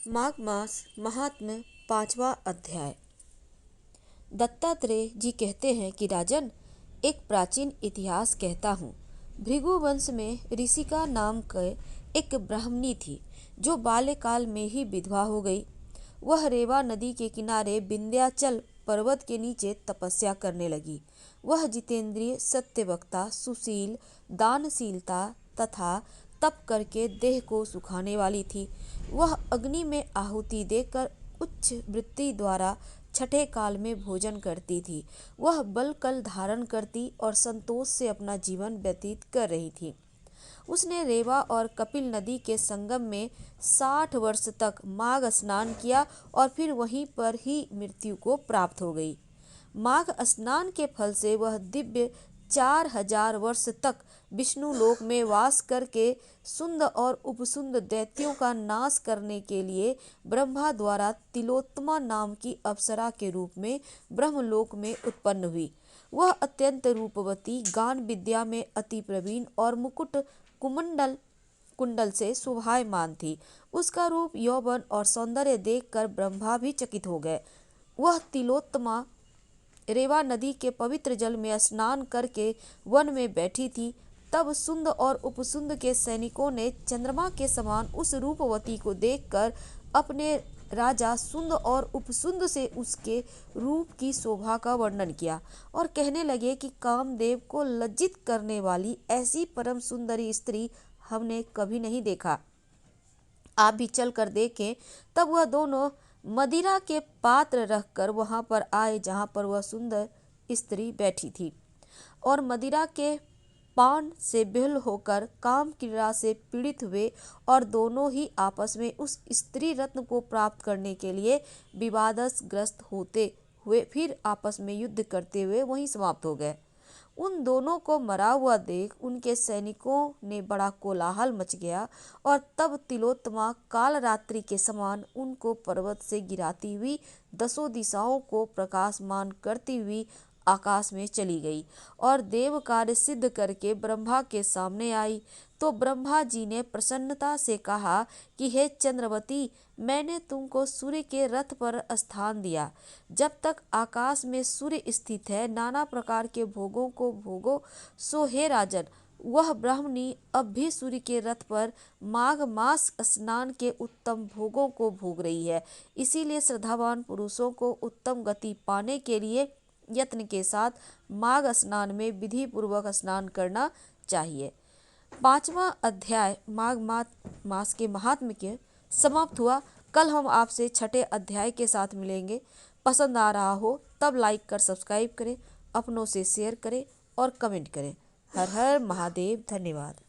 माघ मास महात्म्य 5वां अध्याय। दत्तात्रेय जी कहते हैं कि राजन, एक प्राचीन इतिहास कहता हूँ। भृगु वंश में ऋषिका नाम के एक ब्राह्मणी थी जो बाल्यकाल में ही विधवा हो गई। वह रेवा नदी के किनारे विंध्याचल पर्वत के नीचे तपस्या करने लगी। वह जितेंद्रिय, सत्यवक्ता, सुशील, दानशीलता तथा तप करके देह को सुखाने वाली थी। वह अग्नि में आहुति देकर उच्च वृत्ति द्वारा छठे काल में भोजन करती थी। वह बल कल धारण करती और संतोष से अपना जीवन व्यतीत कर रही थी। उसने रेवा और कपिल नदी के संगम में 60 वर्ष तक माघ स्नान किया और फिर वहीं पर ही मृत्यु को प्राप्त हो गई। माघ स्नान के फल से वह दिव्य 4000 वर्ष तक विष्णु लोक में वास करके सुंद और उपसुंद दैत्यों का नाश करने के लिए ब्रह्मा द्वारा तिलोत्तमा नाम की अप्सरा के रूप में ब्रह्मलोक में उत्पन्न हुई। वह अत्यंत रूपवती, गान विद्या में अति प्रवीण और मुकुट कुंडल से शोभायमान थी। उसका रूप, यौवन और सौंदर्य देखकर ब्रह्मा भी चकित हो गए। वह तिलोत्तमा रेवा नदी के पवित्र जल में स्नान करके वन में बैठी थी। तब सुंद और उपसुंद के सैनिकों ने चंद्रमा के समान उस रूपवती को देखकर अपने राजा सुंद और उपसुंद से उसके रूप की शोभा का वर्णन किया और कहने लगे कि कामदेव को लज्जित करने वाली ऐसी परम सुंदरी स्त्री हमने कभी नहीं देखा। आप भी चल कर देखें। तब वह दोनों मदिरा के पात्र रखकर वहां पर आए जहां पर वह सुंदर स्त्री बैठी थी और मदिरा के पान से विह्वल होकर काम क्रीड़ा से पीड़ित हुए और दोनों ही आपस में उस स्त्री रत्न को प्राप्त करने के लिए विवादग्रस्त होते हुए फिर आपस में युद्ध करते हुए वहीं समाप्त हो गए। उन दोनों को मरा हुआ देख उनके सैनिकों ने बड़ा कोलाहल मच गया और तब तिलोत्तमा काल रात्रि के समान उनको पर्वत से गिराती हुई 10 दिशाओं को प्रकाशमान करती हुई आकाश में चली गई और देव कार्य सिद्ध करके ब्रह्मा के सामने आई। तो ब्रह्मा जी ने प्रसन्नता से कहा कि हे चंद्रवती, मैंने तुमको सूर्य के रथ पर स्थान दिया। जब तक आकाश में सूर्य स्थित है, नाना प्रकार के भोगों को भोगो। सो हे राजन, वह ब्राह्मणी अब भी सूर्य के रथ पर माघ मास स्नान के उत्तम भोगों को भोग रही है। इसीलिए श्रद्धावान पुरुषों को उत्तम गति पाने के लिए यत्न के साथ माघ स्नान में विधि पूर्वक स्नान करना चाहिए। 5वां अध्याय माघ मास के महात्म्य के समाप्त हुआ। कल हम आपसे छठे अध्याय के साथ मिलेंगे। पसंद आ रहा हो तब लाइक कर सब्सक्राइब करें, अपनों से शेयर करें और कमेंट करें। हर हर महादेव। धन्यवाद।